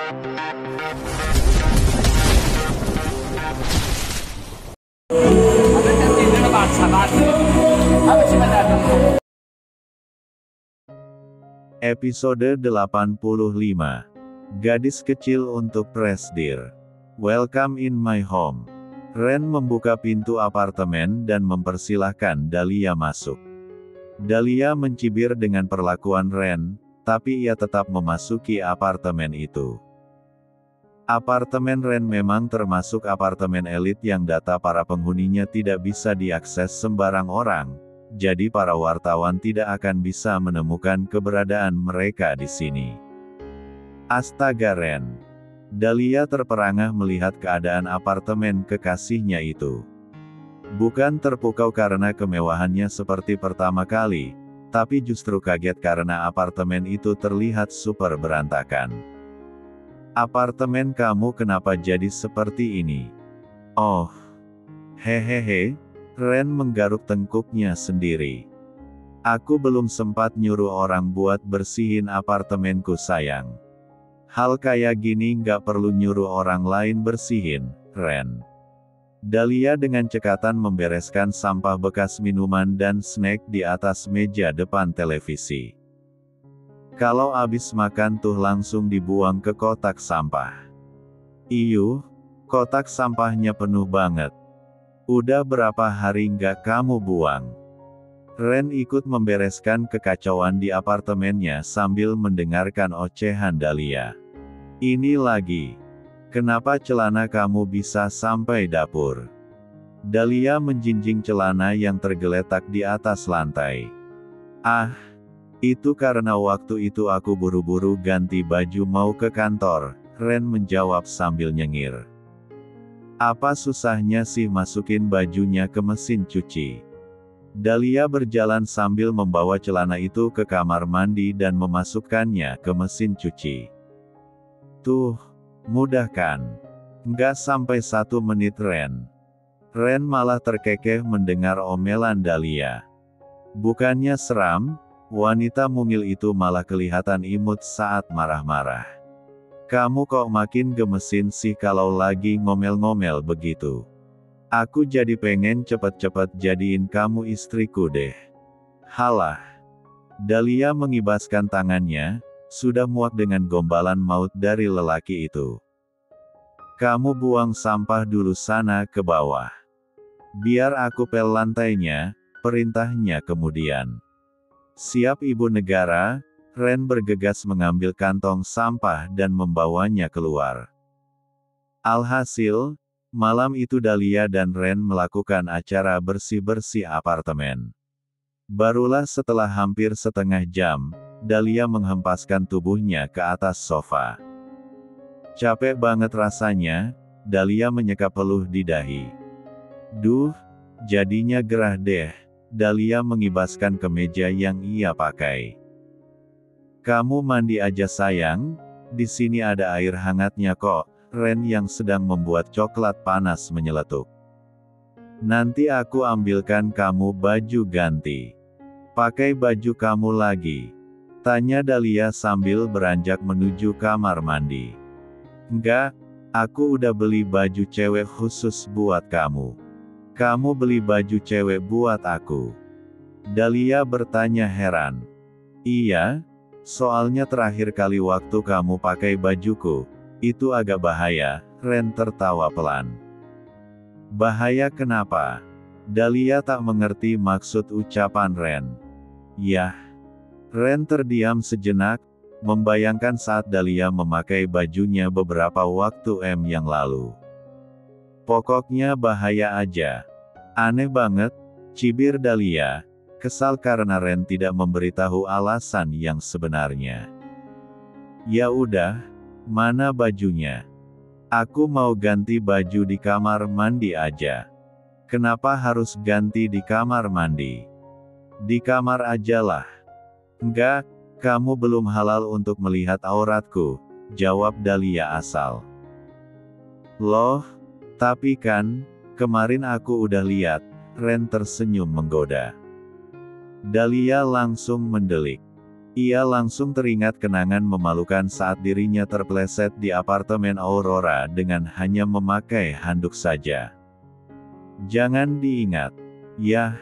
Episode 85. Gadis kecil untuk Presdir. Welcome in my home. Ren membuka pintu apartemen dan mempersilahkan Dahlia masuk. Dahlia mencibir dengan perlakuan Ren, tapi ia tetap memasuki apartemen itu. Apartemen Ren memang termasuk apartemen elit yang data para penghuninya tidak bisa diakses sembarang orang, jadi para wartawan tidak akan bisa menemukan keberadaan mereka di sini. Astaga Ren! Dahlia terperangah melihat keadaan apartemen kekasihnya itu. Bukan terpukau karena kemewahannya seperti pertama kali, tapi justru kaget karena apartemen itu terlihat super berantakan. Apartemen kamu kenapa jadi seperti ini? Oh, hehehe, Ren menggaruk tengkuknya sendiri. Aku belum sempat nyuruh orang buat bersihin apartemenku sayang. Hal kayak gini nggak perlu nyuruh orang lain bersihin, Ren. Dahlia dengan cekatan membereskan sampah bekas minuman dan snack di atas meja depan televisi. Kalau abis makan tuh langsung dibuang ke kotak sampah. Iyuh, kotak sampahnya penuh banget. Udah berapa hari nggak kamu buang? Ren ikut membereskan kekacauan di apartemennya sambil mendengarkan ocehan Dahlia. Ini lagi. Kenapa celana kamu bisa sampai dapur? Dahlia menjinjing celana yang tergeletak di atas lantai. Ah, itu karena waktu itu aku buru-buru ganti baju mau ke kantor, Ren menjawab sambil nyengir. Apa susahnya sih masukin bajunya ke mesin cuci? Dahlia berjalan sambil membawa celana itu ke kamar mandi dan memasukkannya ke mesin cuci. Tuh, mudah kan? Nggak sampai 1 menit Ren. Ren malah terkekeh mendengar omelan Dahlia. Bukannya seram, wanita mungil itu malah kelihatan imut saat marah-marah. Kamu kok makin gemesin sih kalau lagi ngomel-ngomel begitu? Aku jadi pengen cepet-cepet jadiin kamu istriku deh. Halah. Dahlia mengibaskan tangannya, sudah muak dengan gombalan maut dari lelaki itu. Kamu buang sampah dulu sana ke bawah. Biar aku pel lantainya, perintahnya kemudian. Siap ibu negara, Ren bergegas mengambil kantong sampah dan membawanya keluar. Alhasil, malam itu Dahlia dan Ren melakukan acara bersih-bersih apartemen. Barulah setelah hampir setengah jam, Dahlia menghempaskan tubuhnya ke atas sofa. Capek banget rasanya, Dahlia menyeka peluh di dahi. Duh, jadinya gerah deh, Dahlia mengibaskan kemeja yang ia pakai. Kamu mandi aja sayang, di sini ada air hangatnya kok, Ren yang sedang membuat coklat panas menyeletuk. Nanti aku ambilkan kamu baju ganti. Pakai baju kamu lagi. Tanya Dahlia sambil beranjak menuju kamar mandi. Enggak, aku udah beli baju cewek khusus buat kamu. Kamu beli baju cewek buat aku? Dahlia bertanya heran. Iya, soalnya terakhir kali waktu kamu pakai bajuku, itu agak bahaya, Ren tertawa pelan. Bahaya kenapa? Dahlia tak mengerti maksud ucapan Ren. Yah. Ren terdiam sejenak, membayangkan saat Dahlia memakai bajunya beberapa waktu yang lalu. Pokoknya bahaya aja. Aneh banget, cibir Dahlia, kesal karena Ren tidak memberitahu alasan yang sebenarnya. Ya udah, mana bajunya? Aku mau ganti baju di kamar mandi aja. Kenapa harus ganti di kamar mandi? Di kamar ajalah. Enggak, kamu belum halal untuk melihat auratku, jawab Dahlia asal. Loh, tapi kan, kemarin aku udah lihat, Ren tersenyum menggoda. Dahlia langsung mendelik. Ia langsung teringat kenangan memalukan saat dirinya terpleset di apartemen Aurora dengan hanya memakai handuk saja. Jangan diingat. Yah,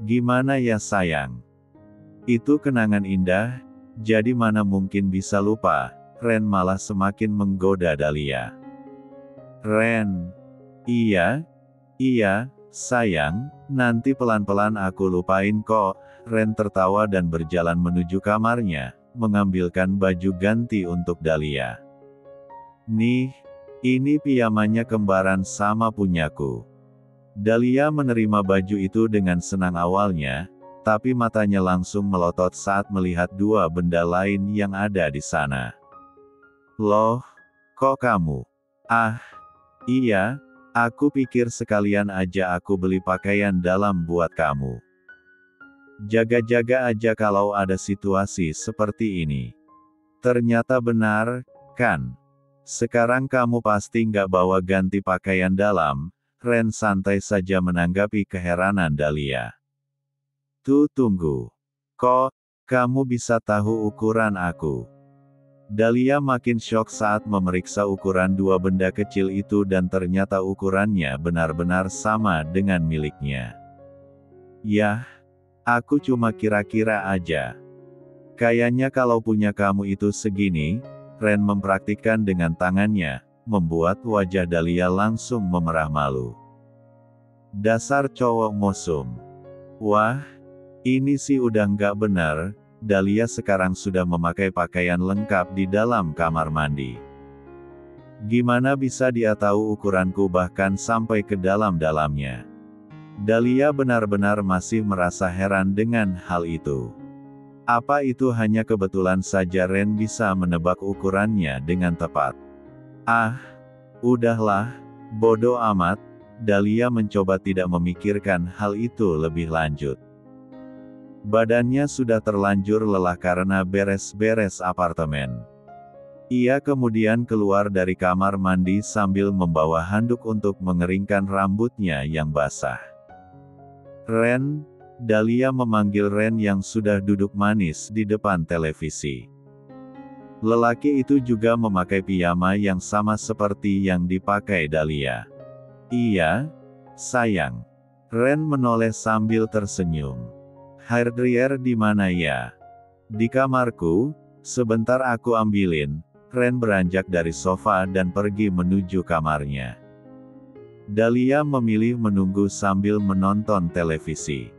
gimana ya sayang? Itu kenangan indah, jadi mana mungkin bisa lupa. Ren malah semakin menggoda Dahlia. Ren. Iya, sayang, nanti pelan-pelan aku lupain kok. Ren tertawa dan berjalan menuju kamarnya, mengambilkan baju ganti untuk Dahlia. Nih, ini piyamanya kembaran sama punyaku. Dahlia menerima baju itu dengan senang awalnya, tapi matanya langsung melotot saat melihat dua benda lain yang ada di sana. Loh, kok kamu? Ah, iya, aku pikir sekalian aja aku beli pakaian dalam buat kamu. Jaga-jaga aja kalau ada situasi seperti ini. Ternyata benar, kan? Sekarang kamu pasti nggak bawa ganti pakaian dalam. Ren santai saja menanggapi keheranan Dahlia. Tuh tunggu. Kok, kamu bisa tahu ukuran aku? Dahlia makin syok saat memeriksa ukuran dua benda kecil itu dan ternyata ukurannya benar-benar sama dengan miliknya. Yah, aku cuma kira-kira aja. Kayaknya kalau punya kamu itu segini. Ren mempraktikkan dengan tangannya, membuat wajah Dahlia langsung memerah malu. Dasar cowok mosum. Wah, ini sih udah nggak bener. Dahlia sekarang sudah memakai pakaian lengkap di dalam kamar mandi. Gimana bisa dia tahu ukuranku bahkan sampai ke dalam-dalamnya? Dahlia benar-benar masih merasa heran dengan hal itu. Apa itu hanya kebetulan saja Ren bisa menebak ukurannya dengan tepat? Ah, udahlah, bodoh amat. Dahlia mencoba tidak memikirkan hal itu lebih lanjut. Badannya sudah terlanjur lelah karena beres-beres apartemen. Ia kemudian keluar dari kamar mandi sambil membawa handuk untuk mengeringkan rambutnya yang basah. Ren. Dahlia memanggil Ren yang sudah duduk manis di depan televisi. Lelaki itu juga memakai piyama yang sama seperti yang dipakai Dahlia. Iya, sayang. Ren menoleh sambil tersenyum. Hairdryer di mana ya? Di kamarku, sebentar aku ambilin. Ren beranjak dari sofa dan pergi menuju kamarnya. Dahlia memilih menunggu sambil menonton televisi.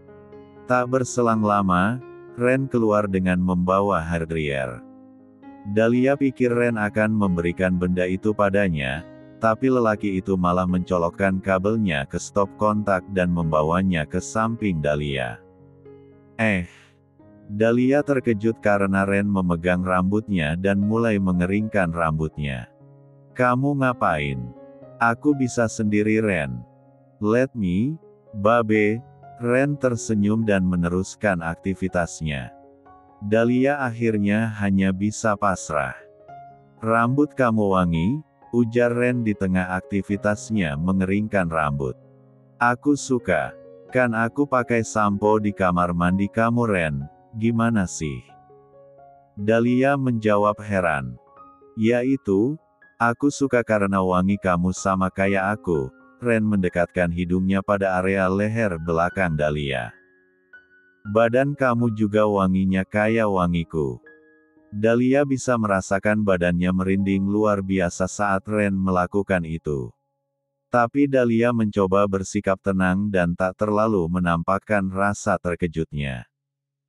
Tak berselang lama, Ren keluar dengan membawa hairdryer. Dahlia pikir Ren akan memberikan benda itu padanya, tapi lelaki itu malah mencolokkan kabelnya ke stop kontak dan membawanya ke samping Dahlia. Dahlia terkejut karena Ren memegang rambutnya dan mulai mengeringkan rambutnya. Kamu ngapain? Aku bisa sendiri Ren. Let me, babe. Ren tersenyum dan meneruskan aktivitasnya. Dahlia akhirnya hanya bisa pasrah. Rambut kamu wangi, ujar Ren di tengah aktivitasnya mengeringkan rambut. Aku suka. Kan aku pakai sampo di kamar mandi kamu Ren, gimana sih? Dahlia menjawab heran. Ya itu, aku suka karena wangi kamu sama kayak aku. Ren mendekatkan hidungnya pada area leher belakang Dahlia. Badan kamu juga wanginya kayak wangiku. Dahlia bisa merasakan badannya merinding luar biasa saat Ren melakukan itu. Tapi Dahlia mencoba bersikap tenang dan tak terlalu menampakkan rasa terkejutnya.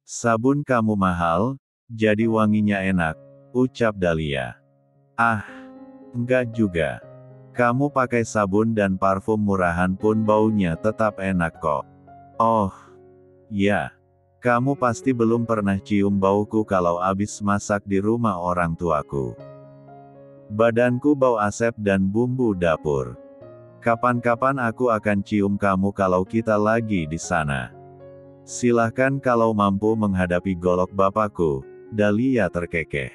Sabun kamu mahal, jadi wanginya enak, ucap Dahlia. Ah, enggak juga. Kamu pakai sabun dan parfum murahan pun baunya tetap enak kok. Oh, ya. Kamu pasti belum pernah cium bauku kalau abis masak di rumah orang tuaku. Badanku bau asep dan bumbu dapur. Kapan-kapan aku akan cium kamu kalau kita lagi di sana. Silahkan kalau mampu menghadapi golok bapakku. Dahlia terkekeh.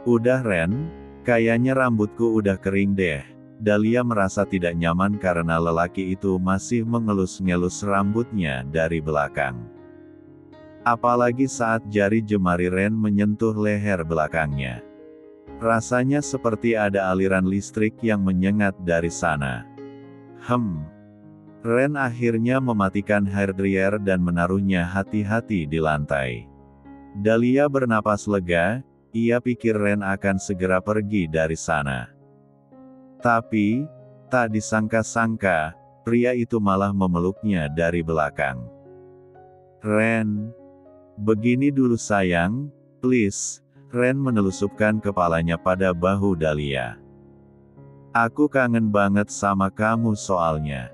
Udah Ren, kayaknya rambutku udah kering deh. Dahlia merasa tidak nyaman karena lelaki itu masih mengelus-ngelus rambutnya dari belakang. Apalagi saat jari jemari Ren menyentuh leher belakangnya. Rasanya seperti ada aliran listrik yang menyengat dari sana. Ren akhirnya mematikan hairdryer dan menaruhnya hati-hati di lantai. Dahlia bernapas lega, ia pikir Ren akan segera pergi dari sana. Tapi, tak disangka-sangka, pria itu malah memeluknya dari belakang. "Ren, begini dulu sayang, please." Ren menelusupkan kepalanya pada bahu Dahlia. "Aku kangen banget sama kamu soalnya."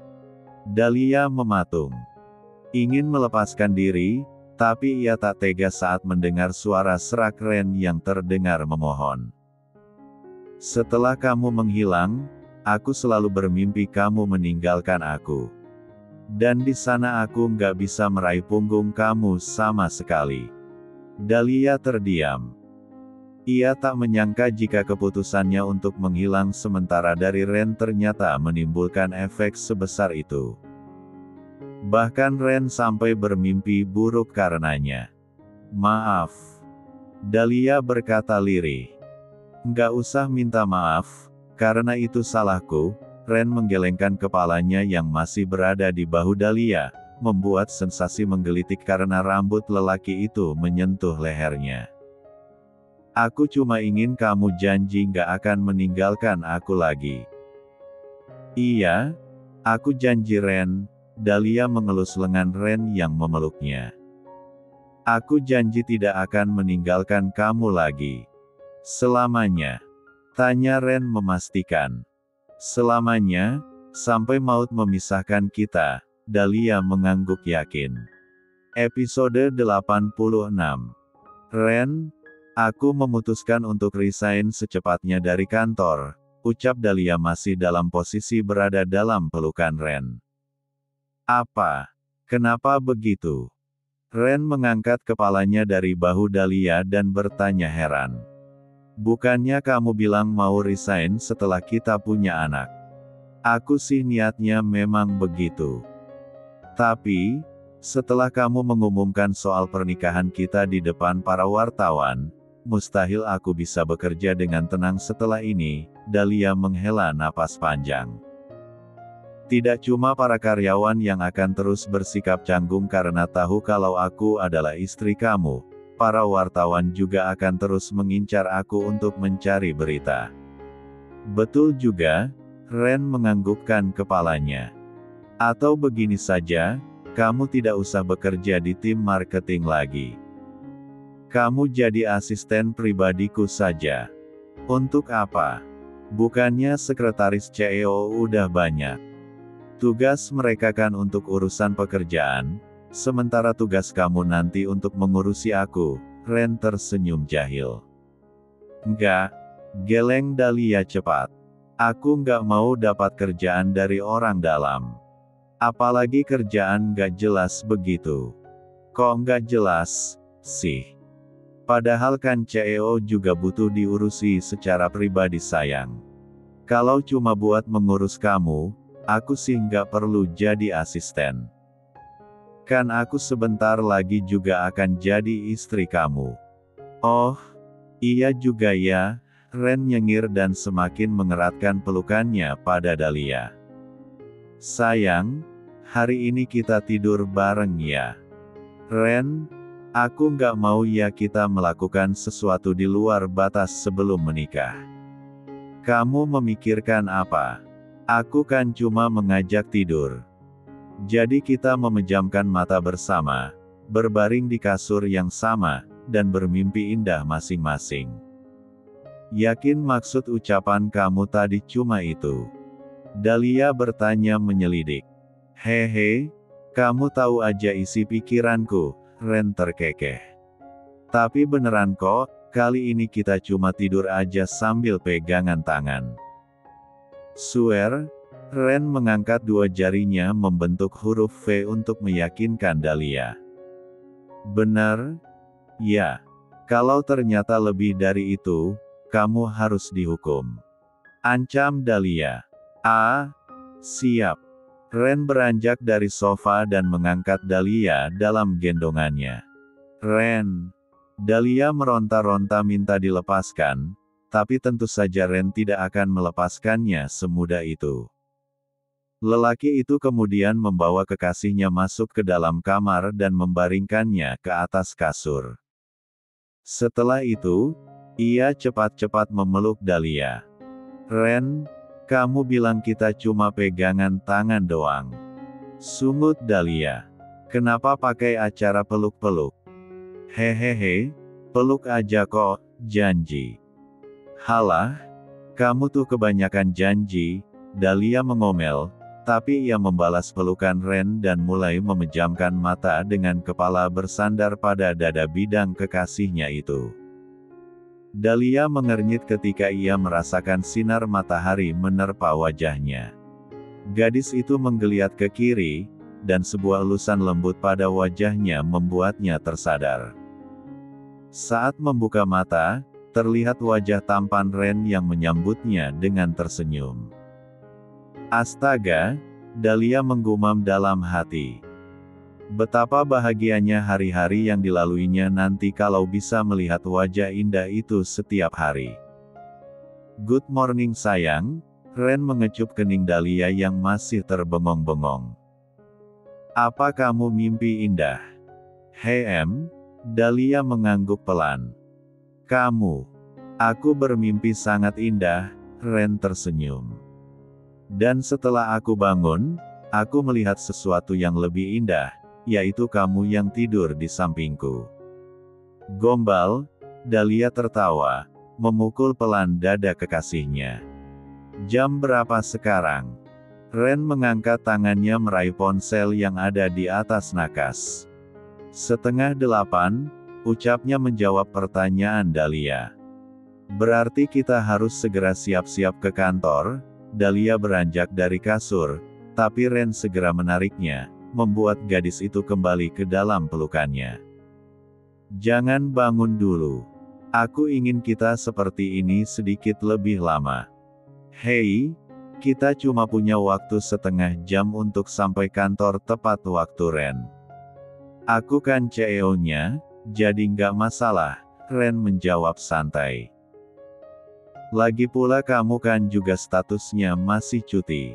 Dahlia mematung. Ingin melepaskan diri, tapi ia tak tega saat mendengar suara serak Ren yang terdengar memohon. "Setelah kamu menghilang, aku selalu bermimpi kamu meninggalkan aku. Dan di sana aku nggak bisa meraih punggung kamu sama sekali." Dahlia terdiam. Ia tak menyangka jika keputusannya untuk menghilang sementara dari Ren ternyata menimbulkan efek sebesar itu. Bahkan Ren sampai bermimpi buruk karenanya. "Maaf." Dahlia berkata lirih. "Nggak usah minta maaf, karena itu salahku." Ren menggelengkan kepalanya yang masih berada di bahu Dahlia, membuat sensasi menggelitik karena rambut lelaki itu menyentuh lehernya. "Aku cuma ingin kamu janji nggak akan meninggalkan aku lagi." "Iya, aku janji Ren." Dahlia mengelus lengan Ren yang memeluknya. "Aku janji tidak akan meninggalkan kamu lagi. Selamanya." Tanya Ren memastikan. "Selamanya, sampai maut memisahkan kita." Dahlia mengangguk yakin. Episode 86. "Ren, aku memutuskan untuk resign secepatnya dari kantor," ucap Dahlia masih dalam posisi berada dalam pelukan Ren. "Apa? Kenapa begitu?" Ren mengangkat kepalanya dari bahu Dahlia dan bertanya heran. "Bukannya kamu bilang mau resign setelah kita punya anak?" "Aku sih niatnya memang begitu. Tapi, setelah kamu mengumumkan soal pernikahan kita di depan para wartawan, mustahil aku bisa bekerja dengan tenang setelah ini." Dahlia menghela napas panjang. "Tidak cuma para karyawan yang akan terus bersikap canggung karena tahu kalau aku adalah istri kamu, para wartawan juga akan terus mengincar aku untuk mencari berita." "Betul juga." Ren menganggukkan kepalanya. "Atau begini saja, kamu tidak usah bekerja di tim marketing lagi. Kamu jadi asisten pribadiku saja." "Untuk apa? Bukannya sekretaris CEO udah banyak? Tugas mereka kan untuk urusan pekerjaan, sementara tugas kamu nanti untuk mengurusi aku." Ren tersenyum jahil. "Enggak," geleng Dahlia cepat. "Aku nggak mau dapat kerjaan dari orang dalam. Apalagi kerjaan nggak jelas begitu." "Kok nggak jelas, sih? Padahal kan CEO juga butuh diurusi secara pribadi sayang. Kalau cuma buat mengurus kamu, aku sih nggak perlu jadi asisten. Kan aku sebentar lagi juga akan jadi istri kamu." "Oh, iya juga ya." Ren nyengir dan semakin mengeratkan pelukannya pada Dahlia. "Sayang, hari ini kita tidur bareng ya." "Ren, aku nggak mau ya kita melakukan sesuatu di luar batas sebelum menikah." "Kamu memikirkan apa? Aku kan cuma mengajak tidur. Jadi kita memejamkan mata bersama, berbaring di kasur yang sama, dan bermimpi indah masing-masing." "Yakin maksud ucapan kamu tadi cuma itu?" Dahlia bertanya menyelidik. "Hehe, kamu tahu aja isi pikiranku." Ren terkekeh. "Tapi beneran kok, kali ini kita cuma tidur aja sambil pegangan tangan." "Swear?" Ren mengangkat dua jarinya membentuk huruf V untuk meyakinkan Dahlia. "Benar? Ya. Kalau ternyata lebih dari itu, kamu harus dihukum." ancam Dahlia. "Ah, siap." Ren beranjak dari sofa dan mengangkat Dahlia dalam gendongannya. Ren. Dahlia meronta-ronta minta dilepaskan, tapi tentu saja Ren tidak akan melepaskannya semudah itu. Lelaki itu kemudian membawa kekasihnya masuk ke dalam kamar dan membaringkannya ke atas kasur. Setelah itu, ia cepat-cepat memeluk Dahlia. Ren, kamu bilang kita cuma pegangan tangan doang. Sungut Dahlia. Kenapa pakai acara peluk-peluk? Hehehe, peluk aja kok, janji. Halah, kamu tuh kebanyakan janji, Dahlia mengomel, tapi ia membalas pelukan Ren dan mulai memejamkan mata dengan kepala bersandar pada dada bidang kekasihnya itu. Dahlia mengernyit ketika ia merasakan sinar matahari menerpa wajahnya. Gadis itu menggeliat ke kiri, dan sebuah elusan lembut pada wajahnya membuatnya tersadar. Saat membuka mata, terlihat wajah tampan Ren yang menyambutnya dengan tersenyum. Astaga, Dahlia menggumam dalam hati. Betapa bahagianya hari-hari yang dilaluinya nanti kalau bisa melihat wajah indah itu setiap hari. Good morning sayang, Ren mengecup kening Dahlia yang masih terbengong-bengong. Apa kamu mimpi indah? Dahlia mengangguk pelan. Kamu. Aku bermimpi sangat indah, Ren tersenyum. Dan setelah aku bangun, aku melihat sesuatu yang lebih indah, yaitu kamu yang tidur di sampingku. Gombal, Dahlia tertawa, memukul pelan dada kekasihnya. Jam berapa sekarang? Ren mengangkat tangannya meraih ponsel yang ada di atas nakas. 7:30, ucapnya menjawab pertanyaan Dahlia. Berarti kita harus segera siap-siap ke kantor. Dahlia beranjak dari kasur, tapi Ren segera menariknya, membuat gadis itu kembali ke dalam pelukannya. Jangan bangun dulu. Aku ingin kita seperti ini sedikit lebih lama. Hei, kita cuma punya waktu setengah jam untuk sampai kantor tepat waktu Ren. Aku kan CEO-nya, jadi nggak masalah, Ren menjawab santai. Lagi pula kamu kan juga statusnya masih cuti.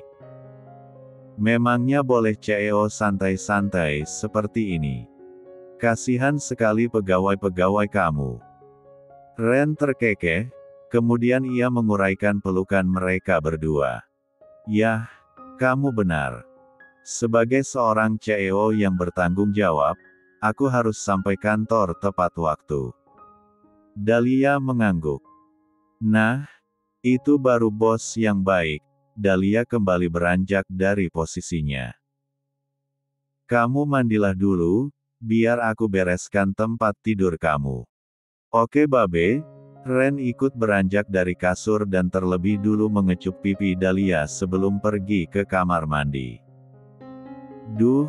Memangnya boleh CEO santai-santai seperti ini? Kasihan sekali pegawai-pegawai kamu. Ren terkekeh, kemudian ia menguraikan pelukan mereka berdua. Yah, kamu benar. Sebagai seorang CEO yang bertanggung jawab, aku harus sampai kantor tepat waktu. Dahlia mengangguk. Nah, itu baru bos yang baik. Dahlia kembali beranjak dari posisinya. Kamu mandilah dulu, biar aku bereskan tempat tidur kamu. Oke babe. Ren ikut beranjak dari kasur dan terlebih dulu mengecup pipi Dahlia sebelum pergi ke kamar mandi. Duh,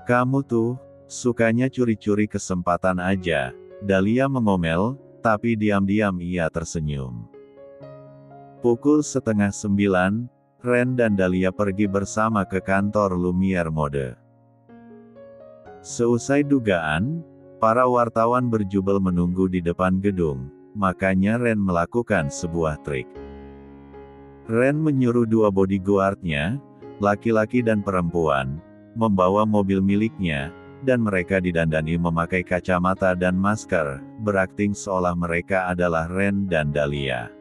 kamu tuh, sukanya curi-curi kesempatan aja, Dahlia mengomel, tapi diam-diam ia tersenyum. Pukul 8:30, Ren dan Dahlia pergi bersama ke kantor Lumiere Mode. Seusai dugaan, para wartawan berjubel menunggu di depan gedung, makanya Ren melakukan sebuah trik. Ren menyuruh dua bodyguard-nya, laki-laki dan perempuan, membawa mobil miliknya, dan mereka didandani memakai kacamata dan masker, berakting seolah mereka adalah Ren dan Dahlia.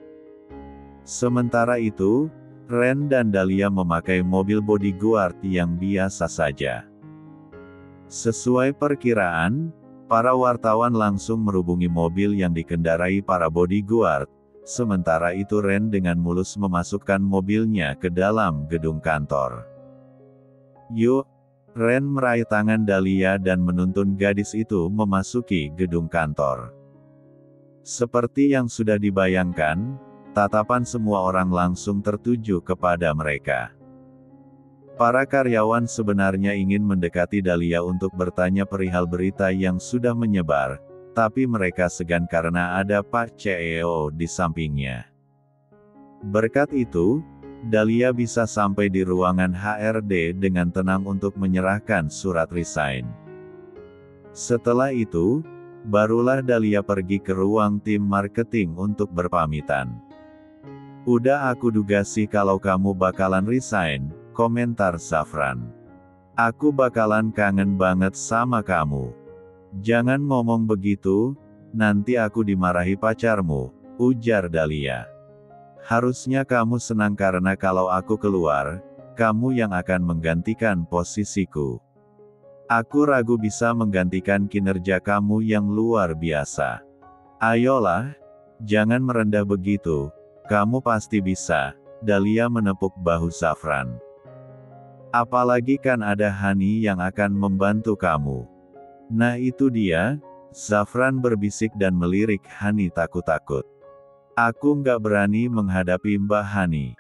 Sementara itu, Ren dan Dahlia memakai mobil bodyguard yang biasa saja. Sesuai perkiraan, para wartawan langsung merubungi mobil yang dikendarai para bodyguard, sementara itu Ren dengan mulus memasukkan mobilnya ke dalam gedung kantor. Yuk! Ren meraih tangan Dahlia dan menuntun gadis itu memasuki gedung kantor. Seperti yang sudah dibayangkan, tatapan semua orang langsung tertuju kepada mereka. Para karyawan sebenarnya ingin mendekati Dahlia untuk bertanya perihal berita yang sudah menyebar, tapi mereka segan karena ada Pak CEO di sampingnya. Berkat itu, Dahlia bisa sampai di ruangan HRD dengan tenang untuk menyerahkan surat resign. Setelah itu, Barulah Dahlia pergi ke ruang tim marketing untuk berpamitan. Udah aku duga sih kalau kamu bakalan resign, komentar Zafran. Aku bakalan kangen banget sama kamu. Jangan ngomong begitu, nanti aku dimarahi pacarmu, ujar Dahlia. Harusnya kamu senang karena kalau aku keluar, kamu yang akan menggantikan posisiku. Aku ragu bisa menggantikan kinerja kamu yang luar biasa. Ayolah, jangan merendah begitu, kamu pasti bisa. Dahlia menepuk bahu Zafran. Apalagi kan ada Hani yang akan membantu kamu. Nah itu dia, Zafran berbisik dan melirik Hani takut-takut. Aku nggak berani menghadapi Mbak Hani.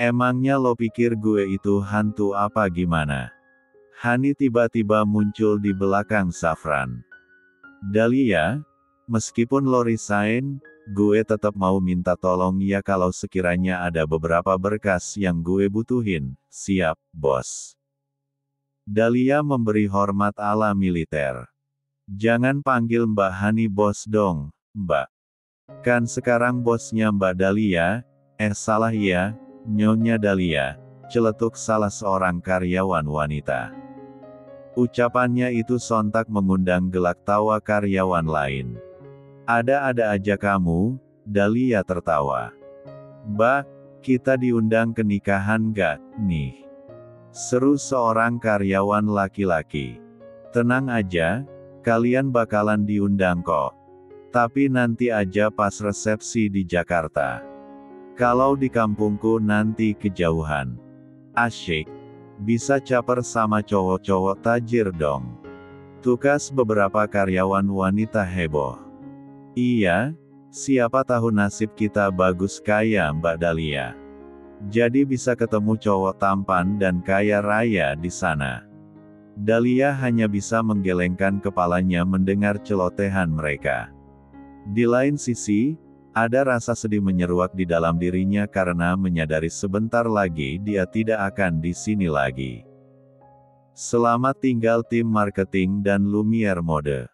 Emangnya lo pikir gue itu hantu apa gimana? Hani tiba-tiba muncul di belakang Zafran. Dahlia, meskipun lo resign, gue tetap mau minta tolong ya kalau sekiranya ada beberapa berkas yang gue butuhin. Siap, bos. Dahlia memberi hormat ala militer. Jangan panggil Mbak Hani bos dong, Mbak. Kan sekarang bosnya Mbak Dahlia, salah ya, Nyonya Dahlia, celetuk salah seorang karyawan wanita. Ucapannya itu sontak mengundang gelak tawa karyawan lain. Ada-ada aja kamu, Dahlia tertawa. Mbak, kita diundang ke nikahan gak, nih? Seru seorang karyawan laki-laki. Tenang aja, kalian bakalan diundang kok. Tapi nanti aja pas resepsi di Jakarta. Kalau di kampungku nanti kejauhan. Asyik. Bisa caper sama cowok-cowok tajir dong. Tukas beberapa karyawan wanita heboh. Iya, siapa tahu nasib kita bagus kayak Mbak Dahlia. Jadi bisa ketemu cowok tampan dan kaya raya di sana. Dahlia hanya bisa menggelengkan kepalanya mendengar celotehan mereka. Di lain sisi, ada rasa sedih menyeruak di dalam dirinya karena menyadari sebentar lagi dia tidak akan di sini lagi. Selamat tinggal tim marketing dan Lumiere Mode.